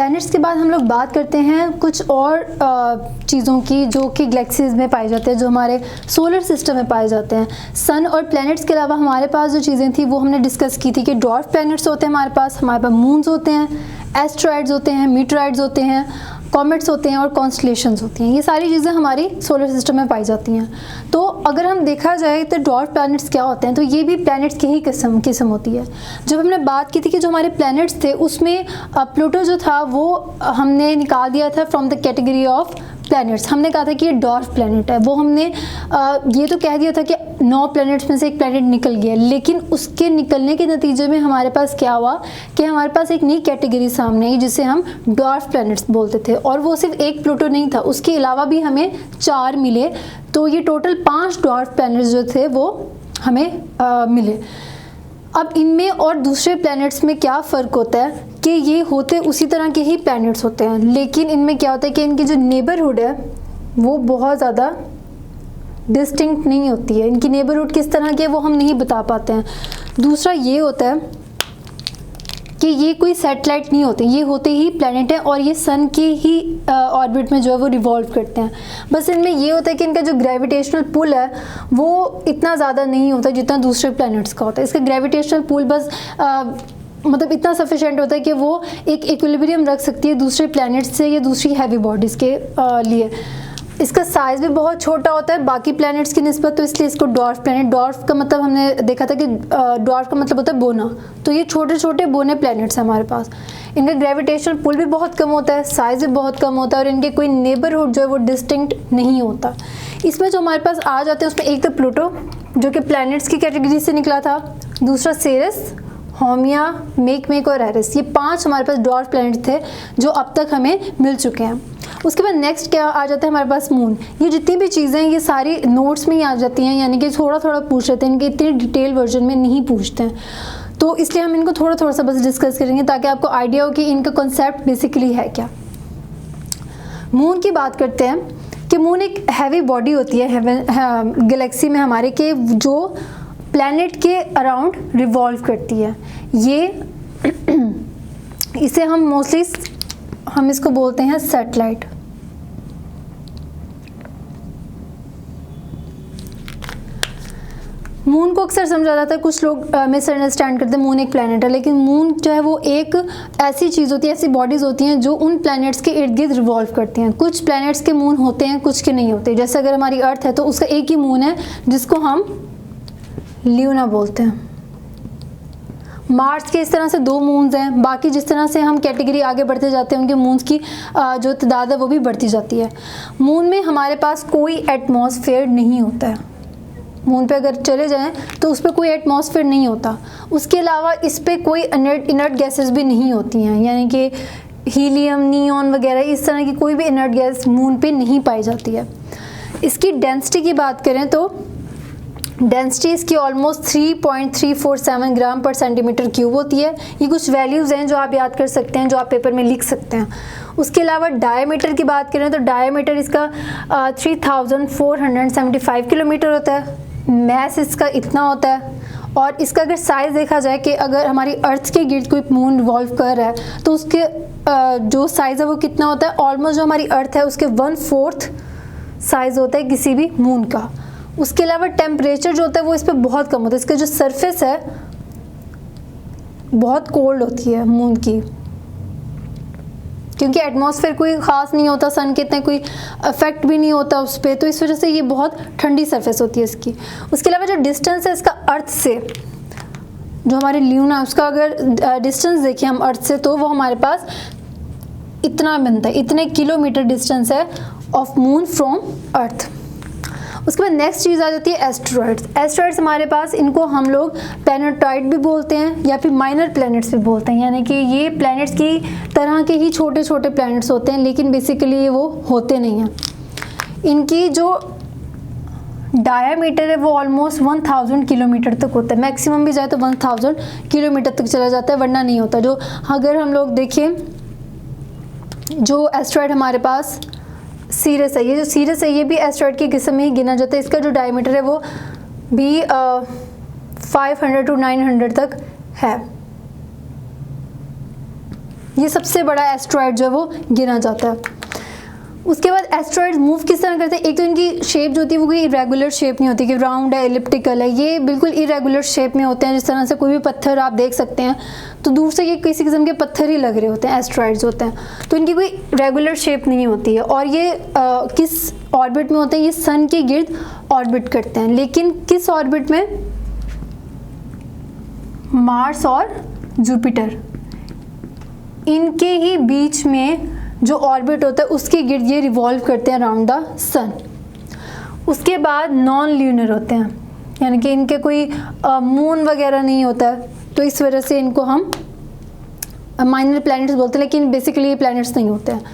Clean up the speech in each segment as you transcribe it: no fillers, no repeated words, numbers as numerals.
Planets के बाद हम लोग बात करते हैं कुछ और चीज़ों की जो कि गैलेक्सीज में पाए जाते हैं, जो हमारे सोलर सिस्टम में पाए जाते हैं। सन और प्लैनेट्स के अलावा हमारे पास जो चीज़ें थी वो हमने डिस्कस की थी कि ड्वार्फ प्लैनेट्स होते हैं हमारे पास मून्स होते हैं, एस्ट्रॉइड्स होते हैं, मीटरॉइड्स होते हैं, कॉमेट्स होते हैं और कॉन्स्टलेशंस होती हैं। ये सारी चीज़ें हमारी सोलर सिस्टम में पाई जाती हैं। तो अगर हम देखा जाए तो ड्वार्फ प्लैनेट्स क्या होते हैं, तो ये भी प्लैनेट्स की ही किस्म होती है। जब हमने बात की थी कि जो हमारे प्लैनेट्स थे उसमें प्लूटो जो था वो हमने निकाल दिया था from the category of planets. हमने कहा था कि ये डॉर्फ प्लैनेट है, वो हमने ये तो कह दिया था कि 9 प्लैनेट्स में से एक प्लैनेट निकल गया, लेकिन उसके निकलने के नतीजे में हमारे पास क्या हुआ कि हमारे पास एक नई कैटेगरी सामने आई जिसे हम डॉर्फ प्लैनेट्स बोलते थे। और वो सिर्फ एक प्लूटो नहीं था, उसके अलावा भी हमें 4 मिले। तो ये टोटल 5 डॉर्फ प्लैनेट्स जो थे वो हमें मिले। अब इनमें और दूसरे प्लैनेट्स में क्या फ़र्क होता है कि ये होते उसी तरह के ही प्लैनेट्स होते हैं, लेकिन इनमें क्या होता है कि इनकी जो नेबरहुड है वो बहुत ज़्यादा डिस्टिंक्ट नहीं होती है। इनकी नेबरहुड किस तरह की है वो हम नहीं बता पाते हैं। दूसरा ये होता है कि ये कोई सैटेलाइट नहीं होते, ये होते ही प्लैनेट हैं और ये सन के ही ऑर्बिट में जो है वो रिवॉल्व करते हैं। बस इनमें ये होता है कि इनका जो ग्रेविटेशनल पुल है वो इतना ज़्यादा नहीं होता जितना दूसरे प्लैनेट्स का होता है। इसका ग्रेविटेशनल पुल बस मतलब इतना सफिशेंट होता है कि वो एक इक्विलिब्रियम रख सकती है दूसरे प्लैनेट्स से या दूसरी हैवी बॉडीज़ के लिए। इसका साइज़ भी बहुत छोटा होता है बाकी प्लैनेट्स की निस्बत, तो इसलिए इसको डॉर्फ प्लैनेट, डॉर्फ का मतलब हमने देखा था कि डॉर्फ का मतलब होता है बोना, तो ये छोटे छोटे बोने प्लैनेट्स हैं हमारे पास। इनका ग्रेविटेशनल पुल भी बहुत कम होता है, साइज़ भी बहुत कम होता है और इनके कोई नेबरहुड जो है वो डिस्टिंक्ट नहीं होता। इसमें जो हमारे पास आ जाते हैं उसमें एक तो प्लूटो जो कि प्लैनेट्स की कैटेगरी से निकला था, दूसरा सेरेस, होमिया, मेक और एरिस, ये 5 हमारे पास डॉर्फ प्लैनेट थे जो अब तक हमें मिल चुके हैं। उसके बाद नेक्स्ट क्या आ जाता है हमारे पास मून। ये जितनी भी चीज़ें हैं ये सारी नोट्स में ही आ जाती हैं, यानी कि थोड़ा थोड़ा पूछ लेते हैं, इनके इतनी डिटेल वर्जन में नहीं पूछते हैं, तो इसलिए हम इनको थोड़ा थोड़ा सा बस डिस्कस करेंगे ताकि आपको आइडिया हो कि इनका कॉन्सेप्ट बेसिकली है क्या। मून की बात करते हैं कि मून एक हैवी बॉडी होती है गैलेक्सी में हमारे के जो प्लैनेट के अराउंड रिवॉल्व करती है। ये इसे हम मोस्टली हम इसको बोलते हैं सैटेलाइट। मून को अक्सर समझा जाता है, कुछ लोग मिसअंडरस्टैंड करते हैं मून एक प्लैनेट है, लेकिन मून जो है वो एक ऐसी चीज़ होती है, ऐसी बॉडीज़ होती हैं जो उन प्लैनेट्स के इर्द गिर्द रिवॉल्व करती हैं। कुछ प्लैनेट्स के मून होते हैं, कुछ के नहीं होते। जैसे अगर हमारी अर्थ है तो उसका एक ही मून है जिसको हम ल्यूना बोलते हैं। मार्स के इस तरह से 2 मून्स हैं। बाकी जिस तरह से हम कैटेगरी आगे बढ़ते जाते हैं उनके मून्स की जो तादाद है वो भी बढ़ती जाती है। मून में हमारे पास कोई एटमॉस्फेयर नहीं होता है। मून पे अगर चले जाएं तो उस पर कोई एटमॉस्फेयर नहीं होता। उसके अलावा इस पर कोई इनर्ट गैसेस भी नहीं होती हैं, यानी कि हीलियम, नियॉन वगैरह इस तरह की कोई भी इनर्ट गैस मून पे नहीं पाई जाती है। इसकी डेंसिटी की बात करें तो डेंसिटी इसकी ऑलमोस्ट 3.347 ग्राम पर सेंटीमीटर क्यूब होती है। ये कुछ वैल्यूज़ हैं जो आप याद कर सकते हैं, जो आप पेपर में लिख सकते हैं। उसके अलावा डायमीटर की बात करें तो डायमीटर इसका 3475 किलोमीटर होता है। मैस इसका इतना होता है। और इसका अगर साइज़ देखा जाए कि अगर हमारी अर्थ के गिर्द कोई मून रिवॉल्व कर रहा है तो उसके जो साइज़ है वो कितना होता है, ऑलमोस्ट जो हमारी अर्थ है उसके 1/4 साइज़ होता है किसी भी मून का। उसके अलावा टेम्परेचर जो होता है वो इस पर बहुत कम होता है। इसका जो सरफेस है बहुत कोल्ड होती है मून की, क्योंकि एटमॉस्फेयर कोई ख़ास नहीं होता, सन के इतना कोई इफेक्ट भी नहीं होता उस पर, तो इस वजह से ये बहुत ठंडी सरफेस होती है इसकी। उसके अलावा जो डिस्टेंस है इसका अर्थ से, जो हमारे ल्यूना उसका अगर डिस्टेंस देखिए हम अर्थ से तो वो हमारे पास इतना बनता है, इतने किलोमीटर डिस्टेंस है ऑफ मून फ्रॉम अर्थ। उसके बाद नेक्स्ट चीज़ आ जाती है एस्टेरॉइड्स। एस्टेरॉइड्स हमारे पास, इनको हम लोग प्लैनेटॉइड भी बोलते हैं या फिर माइनर प्लैनेट्स भी बोलते हैं, यानी कि ये प्लैनेट्स की तरह के ही छोटे छोटे प्लैनेट्स होते हैं, लेकिन बेसिकली ये वो होते नहीं हैं। इनकी जो डायामीटर है वो ऑलमोस्ट 1000 किलोमीटर तक होता है। मैक्सिमम भी जाए तो 1000 किलोमीटर तक चला जाता है, वरना नहीं होता। जो अगर हम लोग देखें जो एस्टेरॉइड हमारे पास सीरस है, ये जो सीरस है ये भी एस्टेरॉइड की किस्म में ही गिना जाता है। इसका जो डायमीटर है वो भी 500 to 900 तक है। ये सबसे बड़ा एस्ट्रॉयड जो है वो गिना जाता है। उसके बाद एस्ट्रॉयड्स मूव किस तरह करते हैं, एक तो इनकी शेप जो होती है वो कोई इरेगुलर शेप नहीं होती कि राउंड है, एलिप्टिकल है, ये बिल्कुल इरेगुलर शेप में होते हैं। जिस तरह से कोई भी पत्थर आप देख सकते हैं तो दूर से ये किसी किस्म के पत्थर ही लग रहे होते हैं, एस्ट्रॉयड्स होते हैं, तो इनकी कोई रेगुलर शेप नहीं होती है। और ये किस ऑर्बिट में होते हैं, ये सन के गिर्द ऑर्बिट करते हैं, लेकिन किस ऑर्बिट में, मार्स और जुपिटर इनके ही बीच में जो ऑर्बिट होता है उसके गिर्द ये रिवॉल्व करते हैं अराउंड द सन। उसके बाद नॉन ल्यूनर होते हैं, यानी कि इनके कोई मून वगैरह नहीं होता है, तो इस वजह से इनको हम माइनर प्लैनेट्स बोलते हैं, लेकिन बेसिकली ये प्लैनेट्स नहीं होते हैं।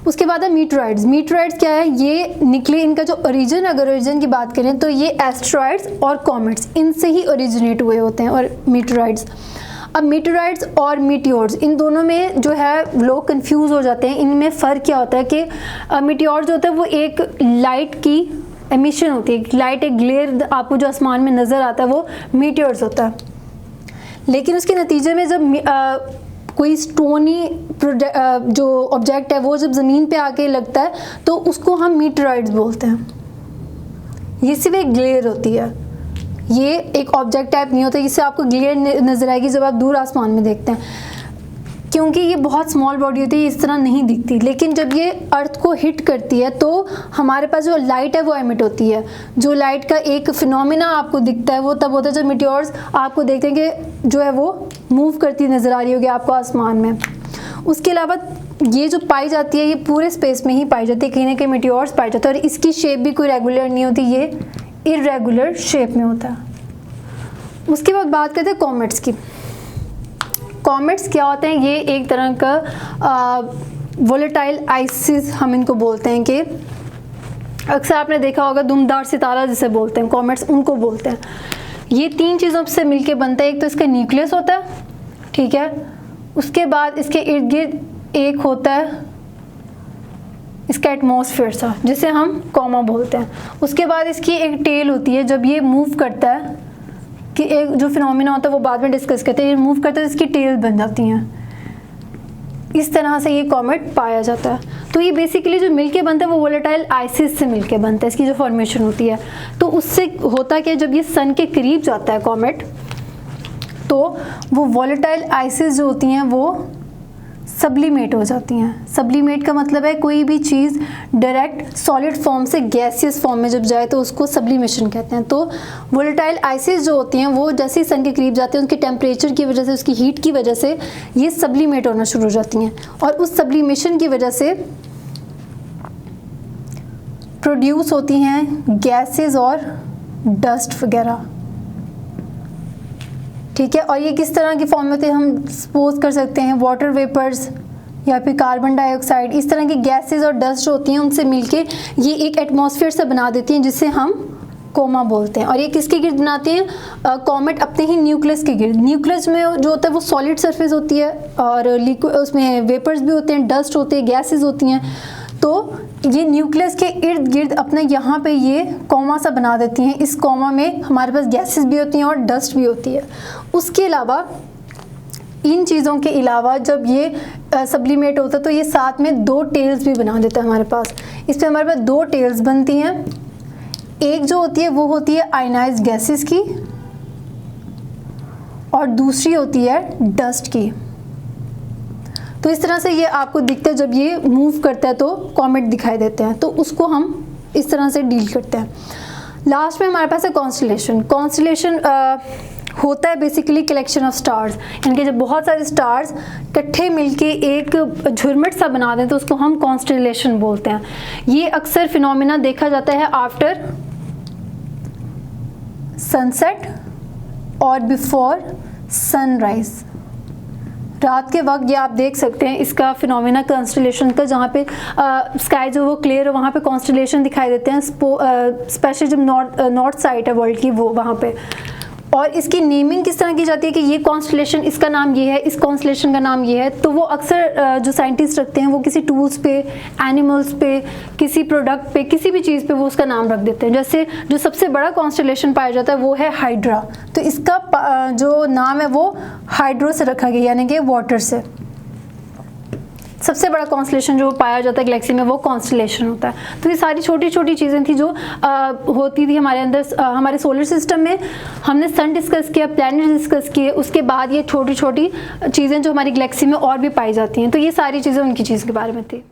उसके बाद है मीटरॉइड्स। मीटरॉइड्स क्या है, ये निकले, इनका जो ओरिजिन, अगर ओरिजिन की बात करें तो ये एस्ट्रॉइड्स और कॉमेट्स इनसे ही ओरिजिनेट हुए होते हैं और मीटरॉइड्स। अब मीटरॉइड्स और मीटियोर्स इन दोनों में जो है लोग कंफ्यूज हो जाते हैं। इनमें फ़र्क क्या होता है कि मीटियोर जो होता है वो एक लाइट की एमिशन होती है, लाइट एक ग्लेयर आपको जो आसमान में नज़र आता है वो मीटियोर्स होता है, लेकिन उसके नतीजे में जब कोई स्टोनी जो ऑब्जेक्ट है वो जब ज़मीन पे आके लगता है तो उसको हम मीटरॉइड्स बोलते हैं। ये सिर्फ एक ग्लेयर होती है, ये एक ऑब्जेक्ट टाइप नहीं होता, इससे आपको ग्लेयर नज़र आएगी जब आप दूर आसमान में देखते हैं, क्योंकि ये बहुत स्मॉल बॉडी होती है, इस तरह नहीं दिखती। लेकिन जब ये अर्थ को हिट करती है तो हमारे पास जो लाइट है वो एमिट होती है। जो लाइट का एक फिनोमिना आपको दिखता है वो तब होता है जब मीटियोर्स आपको देखते हैं कि जो है वो मूव करती नज़र आ रही होगी आपको आसमान में। उसके अलावा ये जो पाई जाती है ये पूरे स्पेस में ही पाई जाती है, कहीं ना कहीं मीटियोर्स पाई जाते हैं, और इसकी शेप भी कोई रेगुलर नहीं होती, ये इरेगुलर शेप में होता है। उसके बाद बात करते हैं कॉमेट्स की। कॉमेट्स क्या होते हैं, ये एक तरह का वोलेटाइल आइसिस हम इनको बोलते हैं, कि अक्सर आपने देखा होगा दुमदार सितारा जिसे बोलते हैं, कॉमेट्स उनको बोलते हैं। ये 3 चीज़ों से मिलके बनता है, एक तो इसका न्यूक्लियस होता है, ठीक है, उसके बाद इसके इर्द गिर्द एक होता है इसका एटमॉस्फेयर सा जिसे हम कॉमा बोलते हैं, उसके बाद इसकी एक टेल होती है, जब ये मूव करता है कि एक जो फिनोमिना होता है वो बाद में डिस्कस करते हैं, ये मूव करता है तो इसकी टेल बन जाती हैं, इस तरह से ये कॉमेट पाया जाता है। तो ये बेसिकली जो मिलके बनता है वो वोलेटाइल आइसिस से मिलके बनता है, इसकी जो फॉर्मेशन होती है। तो उससे होता है कि जब ये सन के करीब जाता है कॉमेट तो वो वोलेटाइल आइसिस जो होती हैं वो सब्लिमेट हो जाती हैं। सब्लिमेट का मतलब है कोई भी चीज़ डायरेक्ट सॉलिड फॉर्म से गैसियस फॉर्म में जब जाए तो उसको सब्लिमेशन कहते हैं। तो वोलेटाइल आइसिस जो होती हैं वो जैसे ही सन के करीब जाते हैं उनके टेम्परेचर की वजह से, उसकी हीट की वजह से ये सब्लिमेट होना शुरू हो जाती हैं, और उस सब्लिमेशन की वजह से प्रोड्यूस होती हैं गैसेस और डस्ट वगैरह, ठीक है। और ये किस तरह की फॉर्म में होते हैं, हम सपोज कर सकते हैं वाटर वेपर्स या फिर कार्बन डाइऑक्साइड, इस तरह की गैसेस और डस्ट जो होती हैं उनसे मिलके ये एक एटमॉस्फेयर से बना देती हैं जिसे हम कोमा बोलते हैं। और ये किसके गिर्द बनाते हैं, कॉमेट अपने ही न्यूक्लियस के गिर्द। न्यूक्लियस में जो होता है वो सॉलिड सरफेस होती है और लिक्विड, उसमें वेपर्स भी होते हैं, डस्ट होते हैं, गैसेस होती हैं। तो ये न्यूक्लियस के इर्द गिर्द अपना यहाँ पे ये कॉमा सा बना देती हैं। इस कॉमा में हमारे पास गैसेस भी होती हैं और डस्ट भी होती है। उसके अलावा इन चीज़ों के अलावा जब ये सब्लिमेट होता है तो ये साथ में 2 टेल्स भी बना देता है हमारे पास। इस पर हमारे पास 2 टेल्स बनती हैं, एक जो होती है वो होती है आयनाइज्ड गैसेस की और दूसरी होती है डस्ट की। तो इस तरह से ये आपको दिखता है, जब ये मूव करता है तो कॉमेट दिखाई देते हैं, तो उसको हम इस तरह से डील करते हैं। लास्ट में हमारे पास है कॉन्स्टलेशन। कॉन्स्टलेशन होता है बेसिकली कलेक्शन ऑफ स्टार्स, यानी कि जब बहुत सारे स्टार्स इकट्ठे मिलके एक झुरमुट सा बना दें तो उसको हम कॉन्स्टलेशन बोलते हैं। ये अक्सर फिनोमिना देखा जाता है आफ्टर सनसेट और बिफोर सनराइज। रात के वक्त ये आप देख सकते हैं इसका फिनोमिना कॉन्स्टलेशन का, जहाँ पे स्काई जो वो क्लियर हो वहाँ पे कॉन्स्टलेशन दिखाई देते हैं, स्पेशली जब नॉर्थ साइड है वर्ल्ड की वो वहाँ पे। और इसकी नेमिंग किस तरह की जाती है कि ये कॉन्स्टलेशन इसका नाम ये है, इस कॉन्स्टलेशन का नाम ये है। तो वो अक्सर जो साइंटिस्ट रखते हैं वो किसी टूल्स पे, एनिमल्स पे, किसी प्रोडक्ट पे, किसी भी चीज़ पे वो उसका नाम रख देते हैं। जैसे जो सबसे बड़ा कॉन्स्टलेशन पाया जाता है वो है हाइड्रा, तो इसका जो नाम है वो हाइड्रो से रखा गया, यानी कि वाटर से। सबसे बड़ा कॉन्स्टलेशन जो पाया जाता है गैलेक्सी में वो कॉन्स्टलेशन होता है। तो ये सारी छोटी छोटी चीज़ें थी जो होती थी हमारे अंदर, हमारे सोलर सिस्टम में। हमने सन डिस्कस किया, प्लैनेट डिस्कस किए, उसके बाद ये छोटी छोटी चीज़ें जो हमारी गैलेक्सी में और भी पाई जाती हैं। तो ये सारी चीज़ें उनकी चीज़ के बारे में थी।